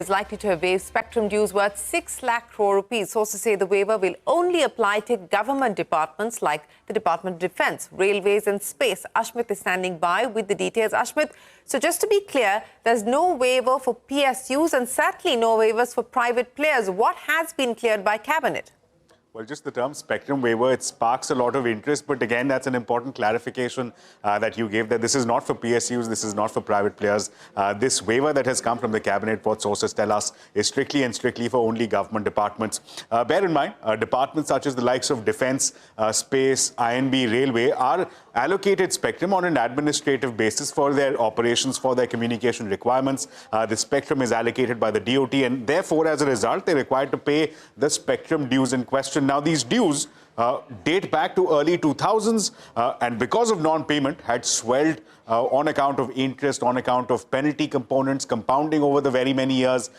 Is likely to have waived spectrum dues worth 6 lakh crore rupees. Sources say the waiver will only apply to government departments like the Department of Defence, Railways and Space. Ashmit is standing by with the details. Ashmit, so just to be clear, there's no waiver for PSUs and certainly no waivers for private players. What has been cleared by Cabinet? Well, just the term spectrum waiver, it sparks a lot of interest. But again, that's an important clarification that you gave, that this is not for PSUs, this is not for private players. This waiver that has come from the Cabinet, what sources tell us, is strictly and strictly for only government departments. Bear in mind, departments such as the likes of Defence, Space, INB, Railway are allocated spectrum on an administrative basis for their operations, for their communication requirements. The spectrum is allocated by the DOT and therefore, as a result, they're required to pay the spectrum dues in question. Now, these dues date back to early 2000s and because of non-payment had swelled on account of interest, on account of penalty components compounding over the very many years,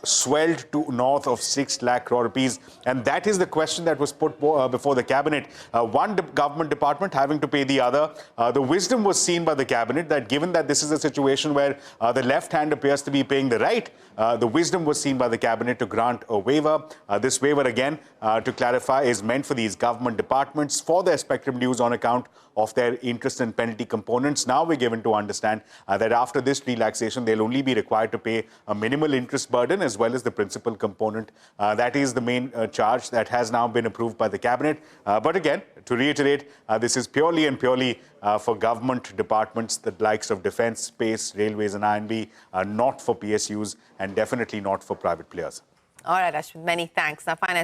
swelled to north of 6 lakh crore rupees. And that is the question that was put before the Cabinet. One government department having to pay the other. The wisdom was seen by the Cabinet that given that this is a situation where the left hand appears to be paying the right, the wisdom was seen by the Cabinet to grant a waiver. This waiver, again, to clarify, is meant for these government departments for their spectrum dues on account of their interest and penalty components. Now we're given to understand that after this relaxation, they'll only be required to pay a minimal interest burden as well as the principal component. That is the main charge that has now been approved by the Cabinet. But again, to reiterate, this is purely and purely for government departments, the likes of Defence, Space, Railways and INB, not for PSUs and definitely not for private players. All right, Ashwin, many thanks. Now, finance.